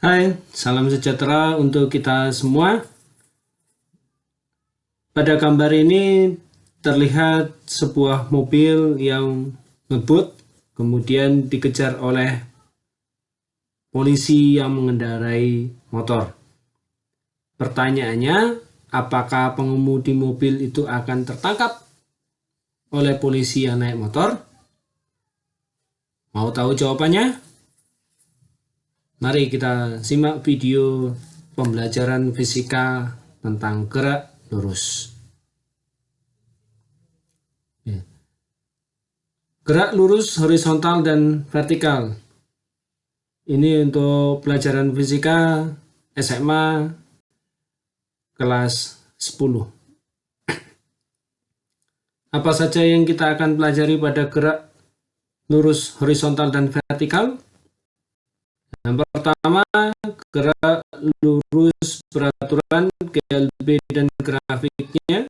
Hai, salam sejahtera untuk kita semua. Pada gambar ini terlihat sebuah mobil yang ngebut, kemudian dikejar oleh polisi yang mengendarai motor. Pertanyaannya, apakah pengemudi mobil itu akan tertangkap oleh polisi yang naik motor? Mau tahu jawabannya? Mari kita simak video pembelajaran fisika tentang gerak lurus. Gerak lurus, horizontal, dan vertikal. Ini untuk pelajaran fisika SMA kelas 10. Apa saja yang kita akan pelajari pada gerak lurus, horizontal, dan vertikal? Yang pertama, gerak lurus beraturan, GLB dan grafiknya.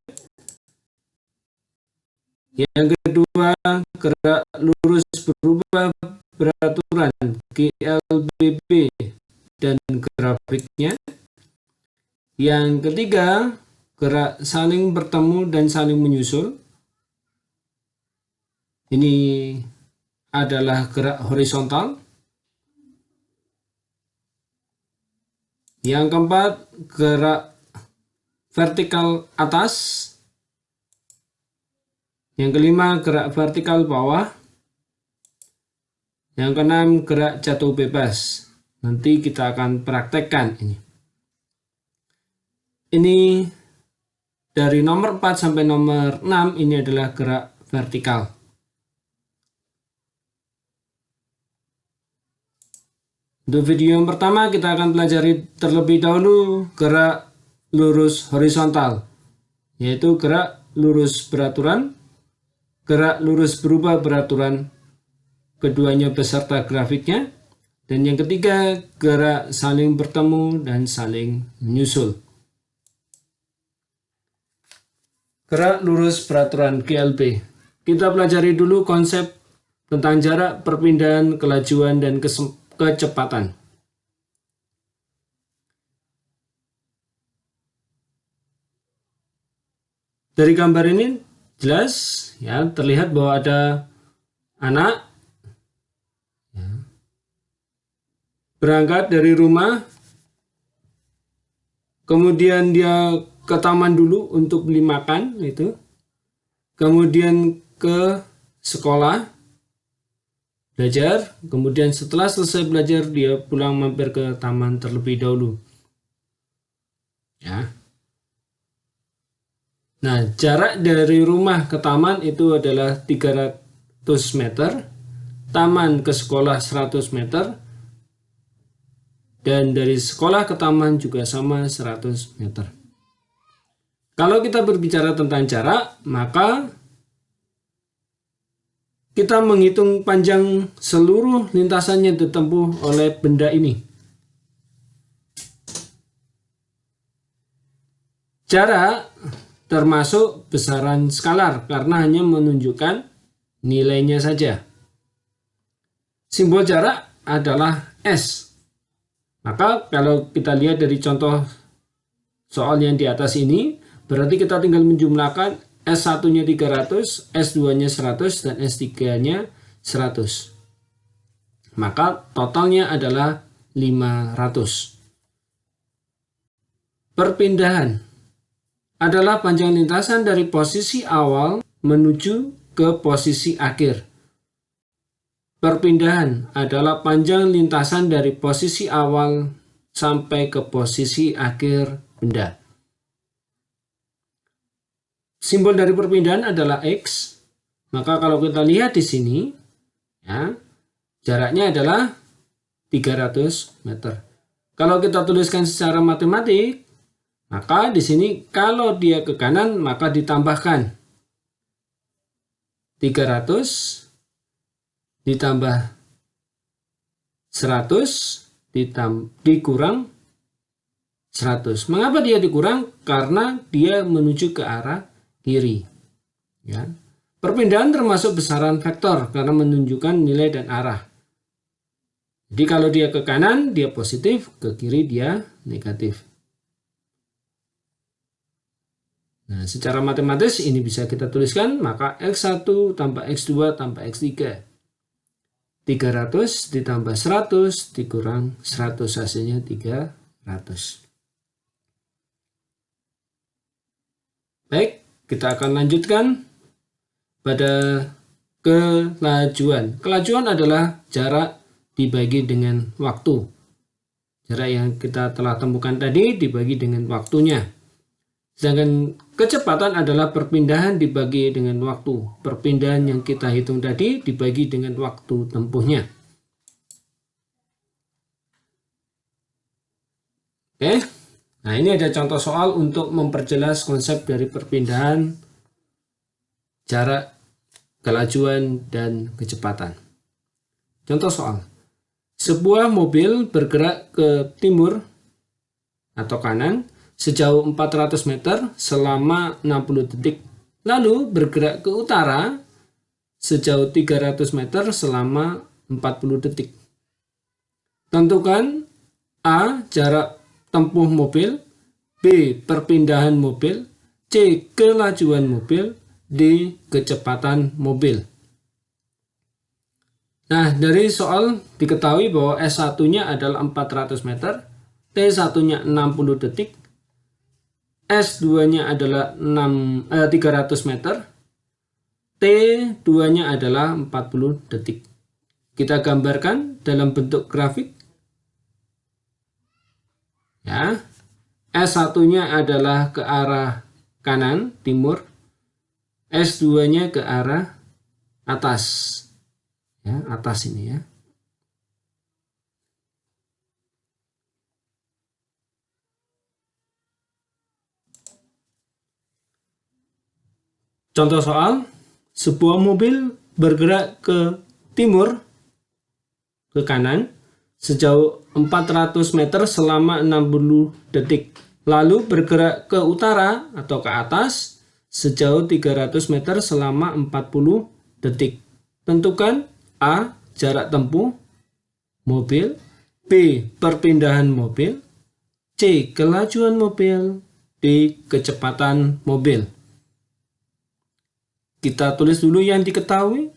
Yang kedua, gerak lurus berubah beraturan, GLBB dan grafiknya. Yang ketiga, gerak saling bertemu dan saling menyusul. Ini adalah gerak horizontal. Yang keempat, gerak vertikal atas. Yang kelima, gerak vertikal bawah. Yang keenam, gerak jatuh bebas. Nanti kita akan praktekkan ini. Ini dari nomor 4 sampai nomor 6 ini adalah gerak vertikal. Untuk video yang pertama kita akan pelajari terlebih dahulu gerak lurus horizontal, yaitu gerak lurus beraturan, gerak lurus berubah beraturan, keduanya beserta grafiknya, dan yang ketiga gerak saling bertemu dan saling menyusul. Gerak lurus beraturan GLB. Kita pelajari dulu konsep tentang jarak, perpindahan, kelajuan, dan kecepatan. Dari gambar ini jelas ya, terlihat bahwa ada anak ya, berangkat dari rumah, kemudian dia ke taman dulu untuk beli makan itu, kemudian ke sekolah belajar, kemudian setelah selesai belajar dia pulang mampir ke taman terlebih dahulu ya. Nah, jarak dari rumah ke taman itu adalah 300 meter, taman ke sekolah 100 meter, dan dari sekolah ke taman juga sama 100 meter. Kalau kita berbicara tentang jarak, maka kita menghitung panjang seluruh lintasan yang ditempuh oleh benda ini. Jarak termasuk besaran skalar karena hanya menunjukkan nilainya saja. Simbol jarak adalah S. Maka kalau kita lihat dari contoh soal yang di atas ini, berarti kita tinggal menjumlahkan S1-nya 300, S2-nya 100, dan S3-nya 100. Maka totalnya adalah 500. Perpindahan adalah panjang lintasan dari posisi awal menuju ke posisi akhir. Perpindahan adalah panjang lintasan dari posisi awal sampai ke posisi akhir benda. Simbol dari perpindahan adalah X. Maka kalau kita lihat di sini, ya, jaraknya adalah 300 meter. Kalau kita tuliskan secara matematik, maka di sini kalau dia ke kanan maka ditambahkan 300 ditambah 100 dikurang 100. Mengapa dia dikurang? Karena dia menuju ke arah kiri. Ya. Perpindahan termasuk besaran vektor karena menunjukkan nilai dan arah. Jadi kalau dia ke kanan dia positif, ke kiri dia negatif. Nah, secara matematis ini bisa kita tuliskan, maka X1 tambah X2 tambah X3. 300 ditambah 100 dikurang 100, hasilnya 300. Baik, kita akan lanjutkan pada kelajuan. Kelajuan adalah jarak dibagi dengan waktu. Jarak yang kita telah temukan tadi dibagi dengan waktunya. Sedangkan kecepatan adalah perpindahan dibagi dengan waktu. Perpindahan yang kita hitung tadi dibagi dengan waktu tempuhnya. Oke, nah ini ada contoh soal untuk memperjelas konsep dari perpindahan, jarak, kelajuan, dan kecepatan. Contoh soal. Sebuah mobil bergerak ke timur atau kanan sejauh 400 meter selama 60 detik. Lalu bergerak ke utara sejauh 300 meter selama 40 detik. Tentukan A. Jarak tempuh mobil, B. Perpindahan mobil, C. Kelajuan mobil, D. Kecepatan mobil. Nah, dari soal diketahui bahwa S1-nya adalah 400 meter, T1-nya 60 detik, S2-nya adalah 300 meter, T2-nya adalah 40 detik. Kita gambarkan dalam bentuk grafik. Ya, S1-nya adalah ke arah kanan, timur, S2-nya ke arah atas. Ya, atas ini ya. Contoh soal, sebuah mobil bergerak ke timur, ke kanan, sejauh 400 meter selama 60 detik. Lalu bergerak ke utara atau ke atas, sejauh 300 meter selama 40 detik. Tentukan A. Jarak tempuh mobil, B. Perpindahan mobil, C. Kelajuan mobil, D. Kecepatan mobil. Kita tulis dulu yang diketahui.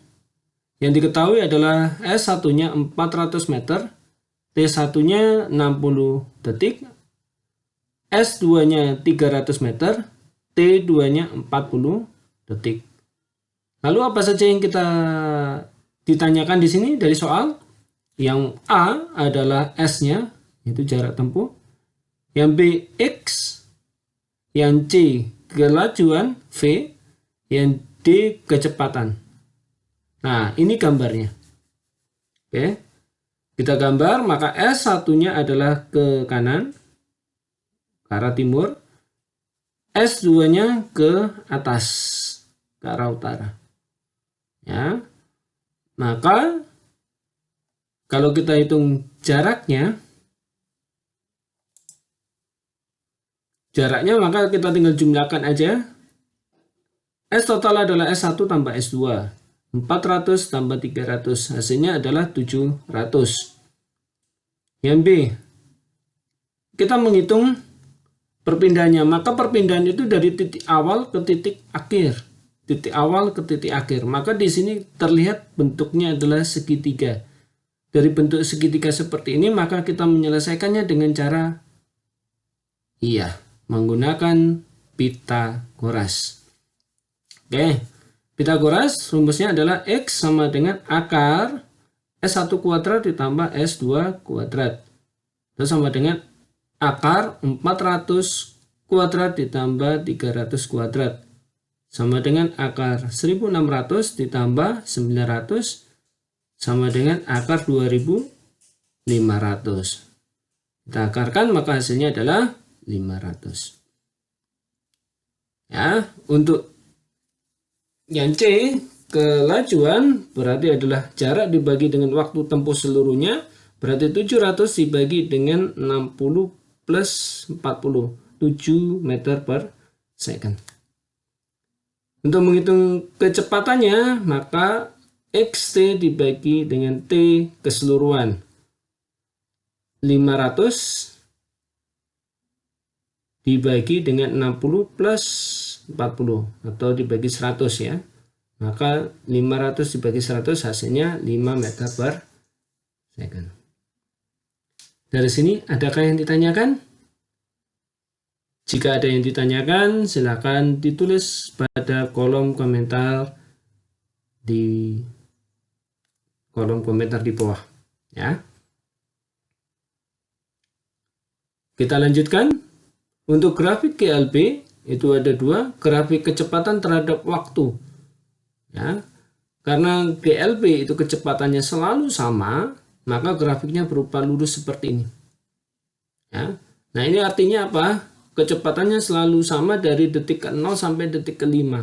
Yang diketahui adalah S1-nya 400 meter, T1-nya 60 detik, S2-nya 300 meter, T2-nya 40 detik. Lalu apa saja yang kita ditanyakan di sini dari soal? Yang A adalah S-nya, yaitu jarak tempuh. Yang B, X. Yang C, kelajuan, V. Yang D, kecepatan. Nah, ini gambarnya. Oke. Kita gambar, maka S1-nya adalah ke kanan, ke arah timur. S2-nya ke atas, ke arah utara. Ya. Maka, kalau kita hitung jaraknya maka kita tinggal jumlahkan aja. S total adalah S1 tambah S2. 400 tambah 300. Hasilnya adalah 700. Yang B. Kita menghitung perpindahannya. Maka perpindahan itu dari titik awal ke titik akhir. Titik awal ke titik akhir. Maka di sini terlihat bentuknya adalah segitiga. Dari bentuk segitiga seperti ini, maka kita menyelesaikannya dengan cara menggunakan Pitagoras. Oke, Pitagoras rumusnya adalah X sama dengan akar S1 kuadrat ditambah S2 kuadrat. Itu sama dengan akar 400 kuadrat ditambah 300 kuadrat. Sama dengan akar 1600 ditambah 900 sama dengan akar 2500. Kita akarkan maka hasilnya adalah 500. Ya, untuk yang C, kelajuan berarti adalah jarak dibagi dengan waktu tempuh seluruhnya, berarti 700 dibagi dengan 60 plus 40, 7 meter per second. Untuk menghitung kecepatannya, maka XT dibagi dengan T keseluruhan. 500 dibagi dengan 60 plus 40 atau dibagi 100 ya. Maka 500 dibagi 100 hasilnya 5 meter per second. Dari sini adakah yang ditanyakan? Jika ada yang ditanyakan, silakan ditulis pada kolom komentar di bawah ya. Kita lanjutkan. Untuk grafik GLP itu ada dua, grafik kecepatan terhadap waktu ya. Karena GLP itu kecepatannya selalu sama, maka grafiknya berupa lurus seperti ini ya. Nah, ini artinya apa? Kecepatannya selalu sama dari detik ke-0 sampai detik ke-5.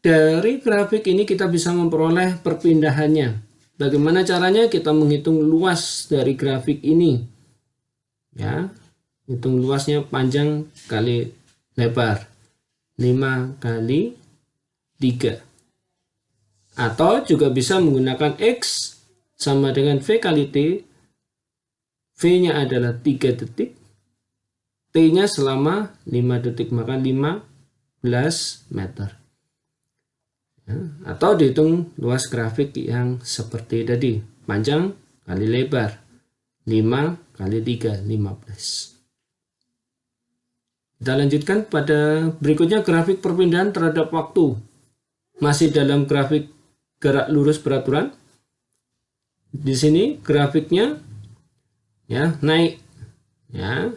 Dari grafik ini kita bisa memperoleh perpindahannya. Bagaimana caranya? Kita menghitung luas dari grafik ini ya. Hitung luasnya panjang kali lebar, 5 kali 3. Atau juga bisa menggunakan X sama dengan V kali T. V-nya adalah 3 detik, T-nya selama 5 detik, maka 15 meter. Ya, atau dihitung luas grafik yang seperti tadi, panjang kali lebar, 5 kali 3, 15. Kita lanjutkan pada berikutnya, grafik perpindahan terhadap waktu. Masih dalam grafik gerak lurus beraturan. Di sini grafiknya ya naik ya.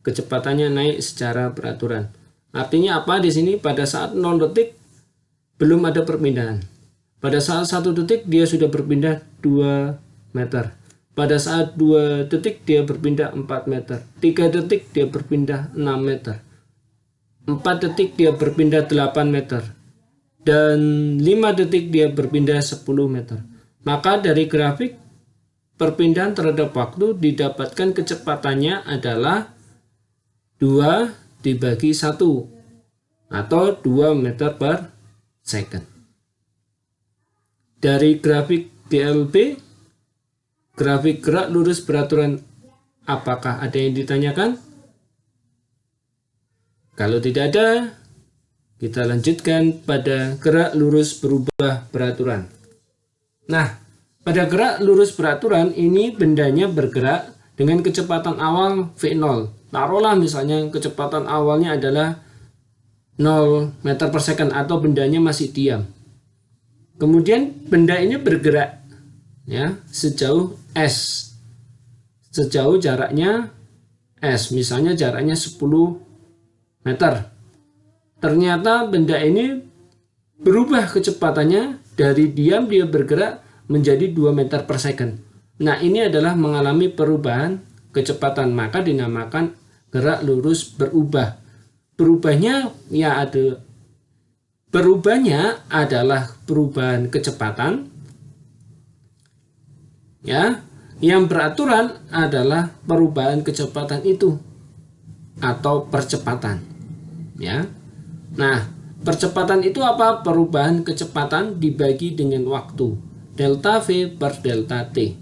Kecepatannya naik secara beraturan. Artinya apa di sini? Pada saat 0 detik belum ada perpindahan. Pada saat 1 detik dia sudah berpindah 2 meter. Pada saat 2 detik dia berpindah 4 meter. 3 detik dia berpindah 6 meter. 4 detik dia berpindah 8 meter. Dan 5 detik dia berpindah 10 meter. Maka dari grafik perpindahan terhadap waktu didapatkan kecepatannya adalah 2 dibagi 1 atau 2 meter per second. Dari grafik GLP, grafik gerak lurus beraturan, apakah ada yang ditanyakan? Kalau tidak ada, kita lanjutkan pada gerak lurus berubah beraturan. Nah, pada gerak lurus beraturan ini bendanya bergerak dengan kecepatan awal V0. Taruhlah misalnya kecepatan awalnya adalah 0 meter per second atau bendanya masih diam. Kemudian benda ini bergerak ya sejauh S. Sejauh jaraknya S, misalnya jaraknya 10 meter. Ternyata benda ini berubah kecepatannya dari diam dia bergerak menjadi 2 meter per second. Nah, ini adalah mengalami perubahan kecepatan, maka dinamakan gerak lurus berubah. Berubahnya adalah perubahan kecepatan ya. Yang beraturan adalah perubahan kecepatan itu atau percepatan ya. Nah, percepatan itu apa? Perubahan kecepatan dibagi dengan waktu, delta V per delta T.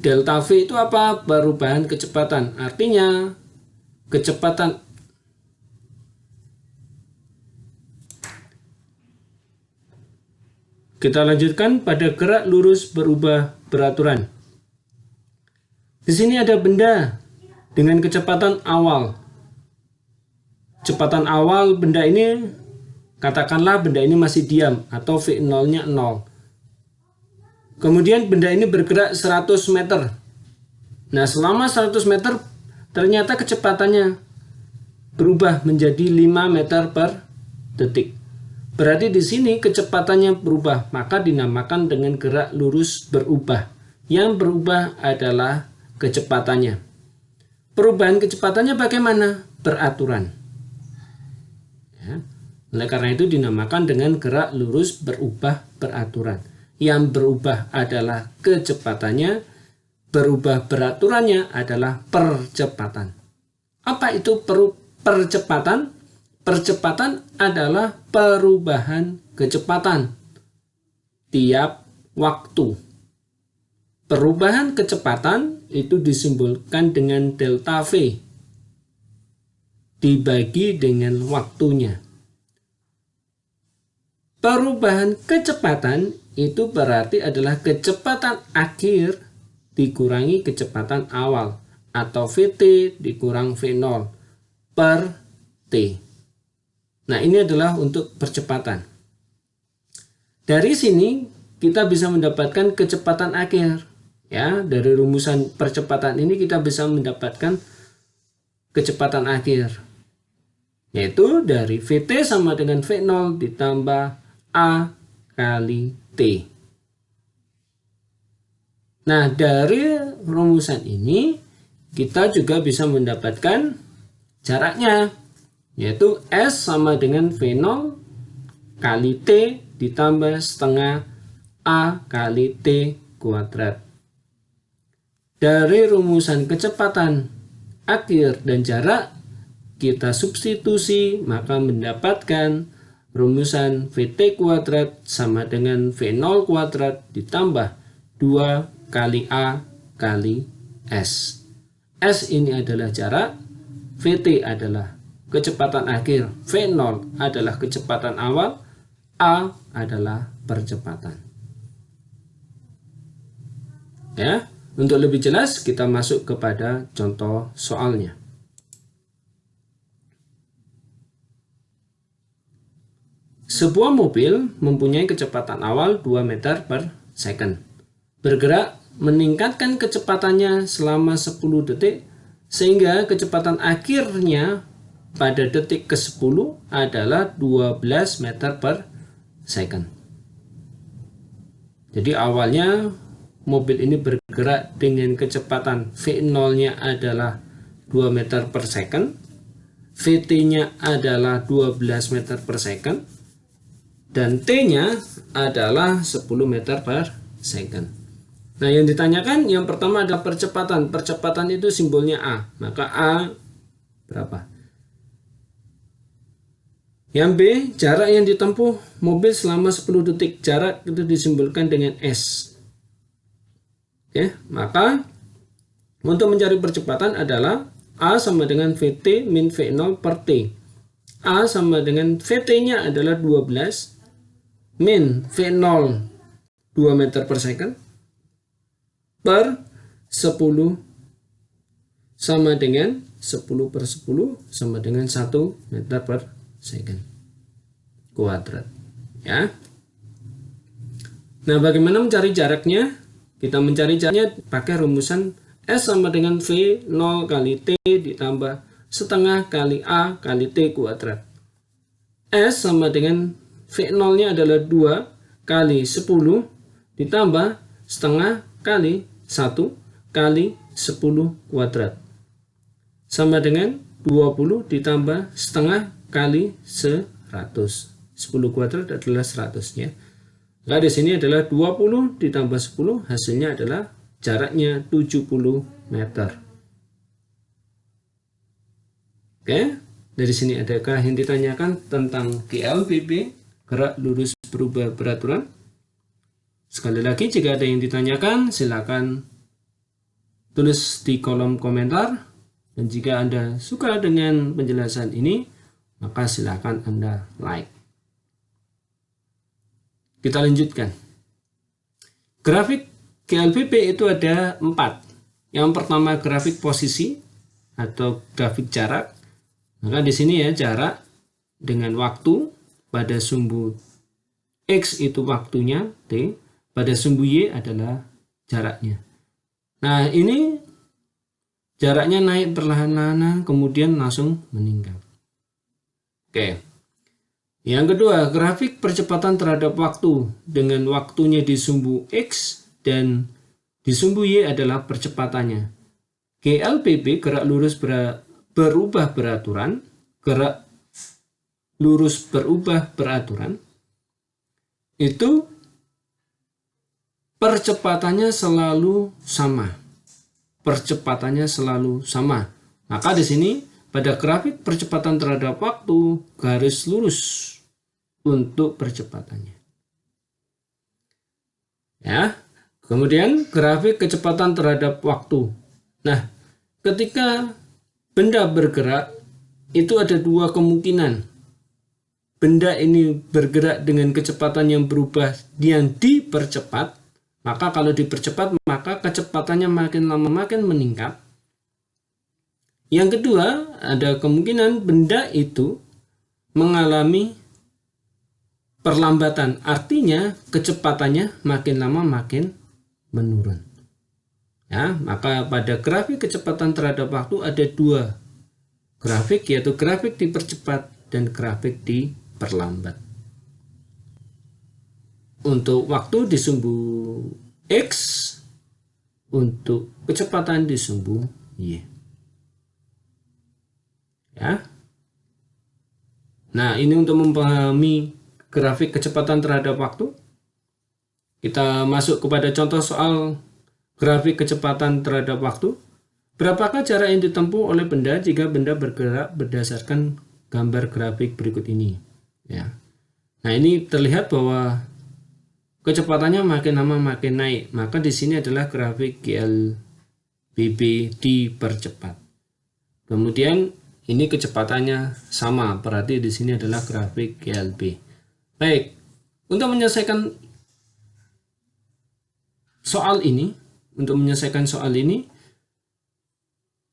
Delta V itu apa? Perubahan kecepatan. Artinya kecepatan kita lanjutkan pada gerak lurus berubah beraturan. Di sini ada benda dengan kecepatan awal. Kecepatan awal benda ini, katakanlah benda ini masih diam atau V0-nya 0. Kemudian benda ini bergerak 100 meter. Nah, selama 100 meter ternyata kecepatannya berubah menjadi 5 meter per detik. Berarti di sini kecepatannya berubah, maka dinamakan dengan gerak lurus berubah. Yang berubah adalah kecepatannya. Perubahan kecepatannya bagaimana? Beraturan. Ya. Oleh karena itu dinamakan dengan gerak lurus berubah beraturan. Yang berubah adalah kecepatannya, berubah beraturannya adalah percepatan. Apa itu percepatan? Percepatan adalah perubahan kecepatan tiap waktu. Perubahan kecepatan itu disimbolkan dengan delta V dibagi dengan waktunya. Perubahan kecepatan itu berarti adalah kecepatan akhir dikurangi kecepatan awal, atau Vt dikurang V0 per T. Nah, ini adalah untuk percepatan. Dari sini kita bisa mendapatkan kecepatan akhir. Ya, dari rumusan percepatan ini kita bisa mendapatkan kecepatan akhir, yaitu dari Vt sama dengan V0 ditambah A kali T. Nah, dari rumusan ini kita juga bisa mendapatkan jaraknya, yaitu S sama dengan V0 kali T ditambah setengah A kali T kuadrat. Dari rumusan kecepatan akhir dan jarak kita substitusi, maka mendapatkan rumusan Vt kuadrat sama dengan V0 kuadrat ditambah 2 kali A kali S. S ini adalah jarak, Vt adalah kecepatan akhir, V0 adalah kecepatan awal, A adalah percepatan. Ya, untuk lebih jelas kita masuk kepada contoh soalnya. Sebuah mobil mempunyai kecepatan awal 2 meter per second. Bergerak meningkatkan kecepatannya selama 10 detik sehingga kecepatan akhirnya pada detik ke-10 adalah 12 meter per second. Jadi awalnya mobil ini bergerak dengan kecepatan V0-nya adalah 2 meter per second, Vt-nya adalah 12 meter per second, dan T-nya adalah 10 meter per second. Nah, yang ditanyakan yang pertama adalah percepatan. Percepatan itu simbolnya A, maka A berapa? Yang B, jarak yang ditempuh mobil selama 10 detik. Jarak itu disimbolkan dengan S. Oke, maka untuk mencari percepatan adalah A sama dengan Vt min V0 per T. A sama dengan Vt-nya adalah 12 min V0 2 meter per second per 10 sama dengan 10 per 10 sama dengan 1 meter per second kuadrat. Ya. Nah, bagaimana mencari jaraknya? Kita mencari jaraknya pakai rumusan S sama dengan V0 kali T ditambah setengah kali A kali T kuadrat. S sama dengan V0-nya adalah 2 kali 10 ditambah setengah kali 1 kali 10 kuadrat. Sama dengan 20 ditambah setengah kali 100. 10 kuadrat adalah 100 ya. Nah, di sini adalah 20 ditambah 10, hasilnya adalah jaraknya 70 meter. Oke, dari sini adakah yang ditanyakan tentang GLBB, gerak lurus berubah beraturan? Sekali lagi, jika ada yang ditanyakan, silakan tulis di kolom komentar. Dan jika Anda suka dengan penjelasan ini, maka silakan Anda like. Kita lanjutkan. Grafik GLBB itu ada 4. Yang pertama grafik posisi atau grafik jarak. Maka di sini ya, jarak dengan waktu, pada sumbu X itu waktunya T, pada sumbu Y adalah jaraknya. Nah, ini jaraknya naik perlahan-lahan kemudian langsung meningkat. Oke. Yang kedua, grafik percepatan terhadap waktu dengan waktunya di sumbu X dan di sumbu Y adalah percepatannya. GLBB, gerak lurus berubah beraturan, gerak lurus berubah beraturan, itu percepatannya selalu sama. Percepatannya selalu sama. Maka di sini pada grafik percepatan terhadap waktu, garis lurus untuk percepatannya. Ya, Kemudian grafik kecepatan terhadap waktu. Nah, ketika benda bergerak, itu ada dua kemungkinan. Benda ini bergerak dengan kecepatan yang berubah, yang dipercepat. Maka kalau dipercepat, maka kecepatannya makin lama makin meningkat. Yang kedua, ada kemungkinan benda itu mengalami perlambatan. Artinya kecepatannya makin lama makin menurun. Ya, maka pada grafik kecepatan terhadap waktu ada dua grafik, yaitu grafik dipercepat dan grafik diperlambat. Untuk waktu di sumbu X, untuk kecepatan di sumbu Y. Ya. Nah, ini untuk memahami grafik kecepatan terhadap waktu. Kita masuk kepada contoh soal grafik kecepatan terhadap waktu. Berapakah jarak yang ditempuh oleh benda jika benda bergerak berdasarkan gambar grafik berikut ini? Ya. Nah, ini terlihat bahwa kecepatannya makin lama makin naik. Maka di sini adalah grafik GLBB dipercepat. Kemudian ini kecepatannya sama, berarti di sini adalah grafik GLB. Baik, untuk menyelesaikan soal ini,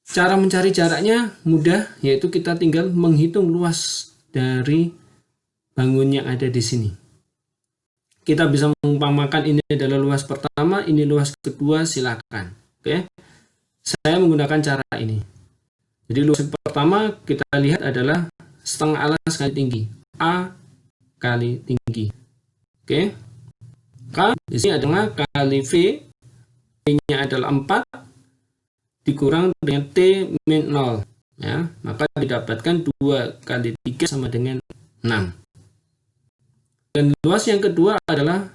cara mencari jaraknya mudah, yaitu kita tinggal menghitung luas dari bangun yang ada di sini. Kita bisa mengumpamakan ini adalah luas pertama, ini luas kedua, silakan. Oke, saya menggunakan cara ini. Jadi luas pertama kita lihat adalah setengah alas kali tinggi, A kali tinggi. Oke. K di sini adalah kali V, V-nya adalah 4 dikurang dengan T min 0. Ya, maka didapatkan 2 kali 3 sama dengan 6. Dan luas yang kedua adalah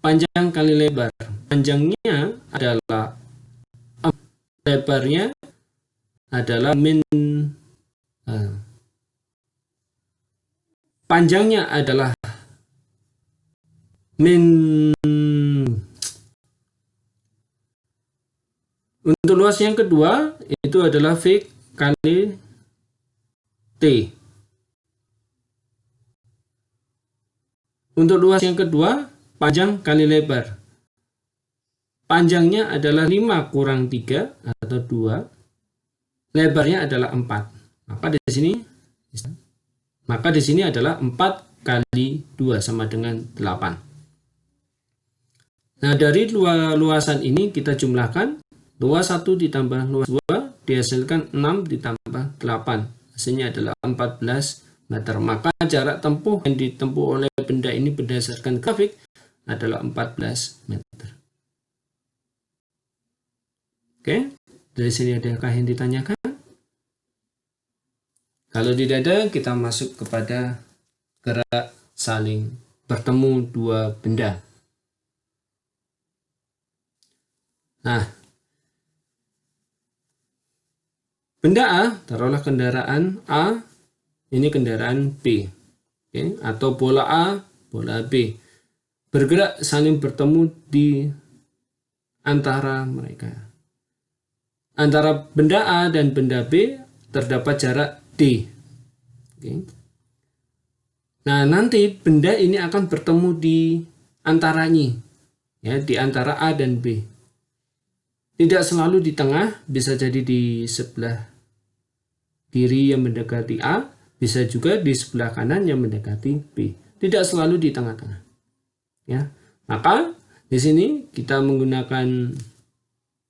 panjang kali lebar. Panjangnya adalah lebarnya adalah panjangnya adalah untuk luas yang kedua itu adalah V kali T. Untuk luas yang kedua panjang kali lebar. Panjangnya adalah 5 kurang 3 atau 2. Lebarnya adalah 4. Maka di sini adalah 4 kali 2 sama dengan 8. Nah, dari luasan ini kita jumlahkan. Luas 1 ditambah luas 2 dihasilkan 6 ditambah 8. Hasilnya adalah 14 meter. Maka jarak tempuh yang ditempuh oleh benda ini berdasarkan grafik adalah 14 meter. Oke, dari sini adakah yang ditanyakan? Kalau tidak ada, kita masuk kepada gerak saling bertemu dua benda. Nah, benda A, taruhlah kendaraan A, ini kendaraan B. Oke, atau bola A, bola B. Bergerak saling bertemu di antara mereka. Antara benda A dan benda B terdapat jarak D. Oke. Nah, nanti benda ini akan bertemu di antaranya, ya, di antara A dan B. Tidak selalu di tengah, bisa jadi di sebelah kiri yang mendekati A, bisa juga di sebelah kanan yang mendekati B. Tidak selalu di tengah-tengah. Ya, maka di sini kita menggunakan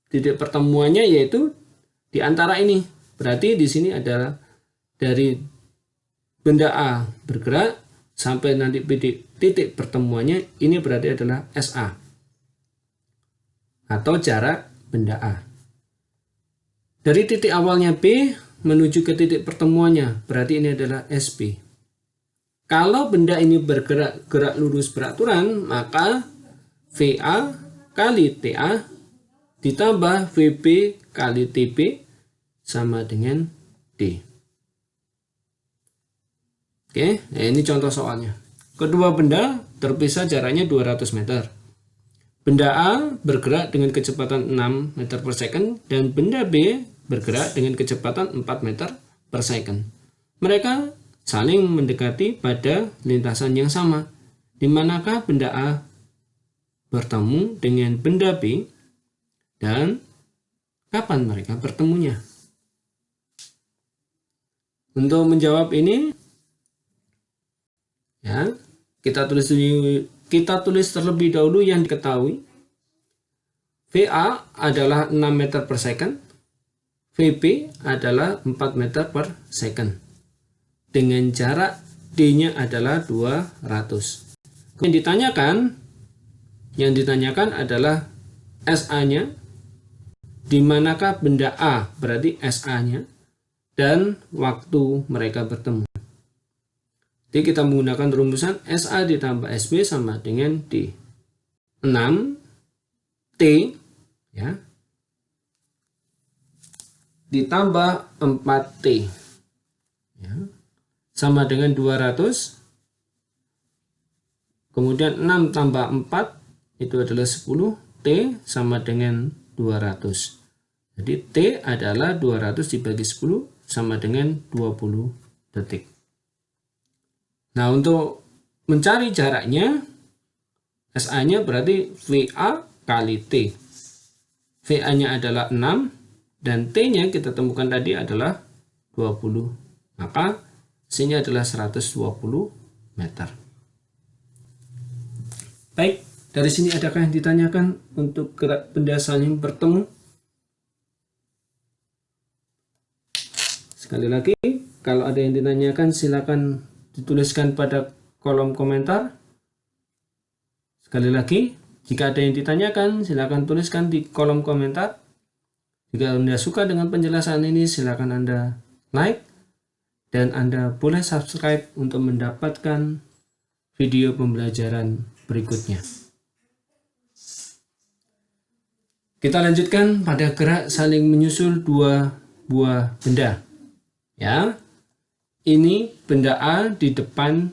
titik pertemuannya yaitu di antara ini. Berarti di sini adalah dari benda A bergerak sampai nanti titik pertemuannya, ini berarti adalah SA atau jarak benda A. Dari titik awalnya B menuju ke titik pertemuannya, berarti ini adalah SP. Kalau benda ini gerak lurus beraturan, maka VA kali TA ditambah VB kali TB sama dengan D. Oke, nah ini contoh soalnya. Kedua benda terpisah jaraknya 200 meter. Benda A bergerak dengan kecepatan 6 meter per second dan benda B bergerak dengan kecepatan 4 meter per second. Mereka saling mendekati pada lintasan yang sama. Di manakah benda A bertemu dengan benda B dan kapan mereka bertemunya? Untuk menjawab ini, ya, kita tulis terlebih dahulu yang diketahui. VA adalah 6 meter per second, VB adalah 4 meter per second. Dengan jarak D-nya adalah 200. Yang ditanyakan adalah SA-nya, di manakah benda A, berarti SA-nya, dan waktu mereka bertemu. Jadi kita menggunakan rumusan SA ditambah SB sama dengan D. 6 T, ya, ditambah 4T, ya, sama dengan 200. Kemudian 6 tambah 4 itu adalah 10. T sama dengan 200. Jadi T adalah 200 dibagi 10 sama dengan 20 detik. Nah, untuk mencari jaraknya, SA-nya berarti VA kali T. VA-nya adalah 6 dan T-nya kita temukan tadi adalah 20. Maka C-nya adalah 120 meter. Baik, dari sini adakah yang ditanyakan untuk gerak benda saling bertemu? Sekali lagi, kalau ada yang ditanyakan silakan dituliskan pada kolom komentar. Sekali lagi, jika ada yang ditanyakan silakan tuliskan di kolom komentar. Jika Anda suka dengan penjelasan ini, silakan Anda like dan Anda boleh subscribe untuk mendapatkan video pembelajaran berikutnya. Kita lanjutkan pada gerak saling menyusul dua buah benda. Ya, ini benda A, di depannya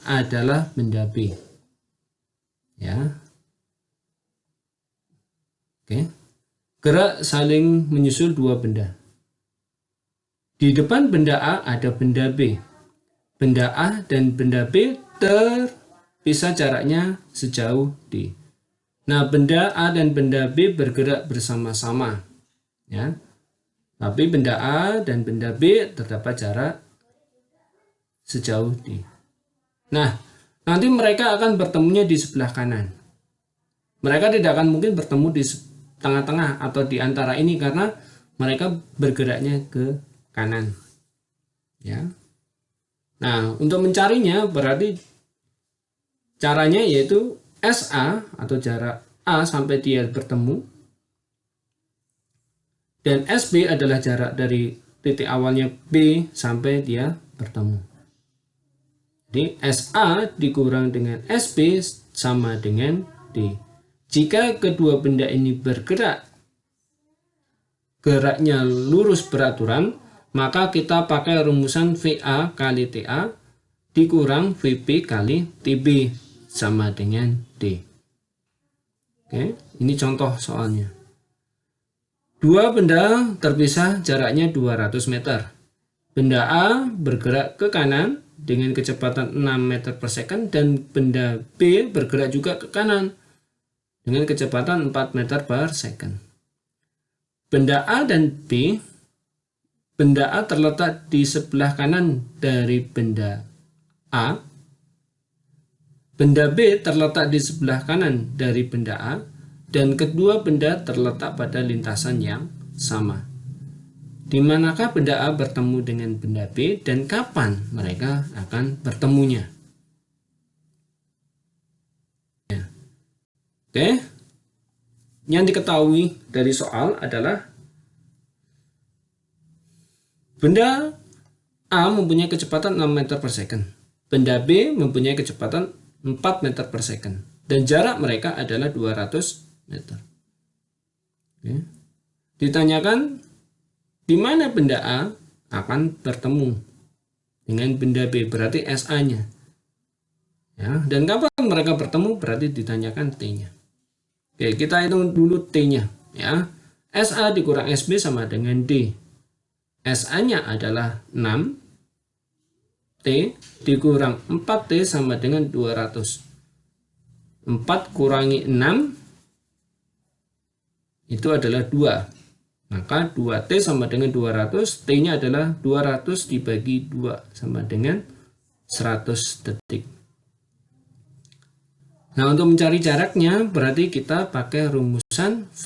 adalah benda B. Ya, oke. Gerak saling menyusul dua benda. Di depan benda A ada benda B. Benda A dan benda B terpisah jaraknya sejauh D. Nah, benda A dan benda B bergerak bersama-sama, ya. Tapi benda A dan benda B terdapat jarak sejauh D. Nah, nanti mereka akan bertemunya di sebelah kanan. Mereka tidak akan mungkin bertemu di tengah-tengah atau di antara ini karena mereka bergeraknya ke kanan, ya. Nah, untuk mencarinya berarti caranya yaitu SA atau jarak A sampai dia bertemu, dan SB adalah jarak dari titik awalnya B sampai dia bertemu. Jadi SA dikurang dengan SB sama dengan D. Jika kedua benda ini bergerak, geraknya lurus beraturan, maka kita pakai rumusan VA kali TA dikurang VB kali TB sama dengan D. Oke, ini contoh soalnya. Dua benda terpisah jaraknya 200 meter. Benda A bergerak ke kanan dengan kecepatan 6 meter per second dan benda B bergerak juga ke kanan dengan kecepatan 4 meter per second. Benda A dan B, benda A terletak di sebelah kanan dari benda A. Benda B terletak di sebelah kanan dari benda A dan kedua benda terletak pada lintasan yang sama. Di manakah benda A bertemu dengan benda B dan kapan mereka akan bertemunya? Ya. Oke. Yang diketahui dari soal adalah benda A mempunyai kecepatan 6 meter per second. Benda B mempunyai kecepatan 4 meter per second. Dan jarak mereka adalah 200 meter. Oke. Ditanyakan di mana benda A akan bertemu dengan benda B, berarti SA-nya. Ya, dan kapan mereka bertemu berarti ditanyakan T-nya. Oke, kita hitung dulu T-nya. Ya, SA dikurang SB sama dengan D. SA-nya adalah 6. T dikurang 4T sama dengan 200. 4 kurangi 6 itu adalah 2. Maka 2T sama dengan 200. T-nya adalah 200 dibagi 2 sama dengan 100 detik. Nah, untuk mencari jaraknya berarti kita pakai rumusan V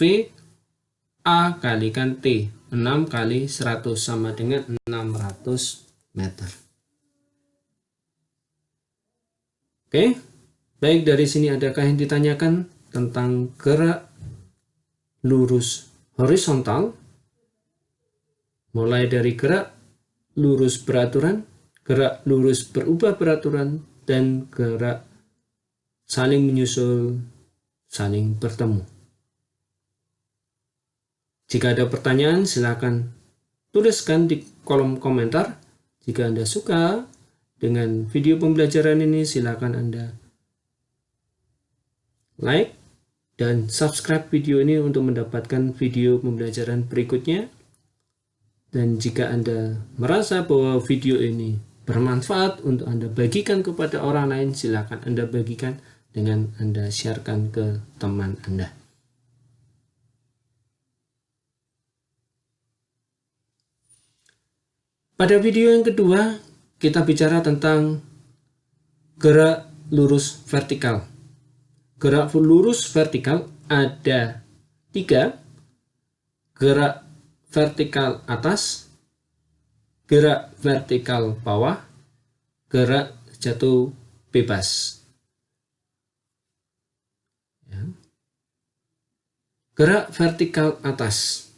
A kalikan T. 6 kali 100 sama dengan 600 meter. Oke, baik, dari sini adakah yang ditanyakan tentang gerak lurus horizontal? Mulai dari gerak lurus beraturan, gerak lurus berubah beraturan, dan gerak saling menyusul, saling bertemu. Jika ada pertanyaan, silakan tuliskan di kolom komentar. Jika Anda suka dengan video pembelajaran ini, silakan Anda like dan subscribe video ini untuk mendapatkan video pembelajaran berikutnya. Dan jika Anda merasa bahwa video ini bermanfaat untuk Anda bagikan kepada orang lain, silakan Anda bagikan dengan Anda sharekan ke teman Anda. Pada video yang kedua, kita bicara tentang gerak lurus vertikal. Gerak lurus vertikal ada 3. Gerak vertikal atas, gerak vertikal bawah, gerak jatuh bebas. Gerak vertikal atas.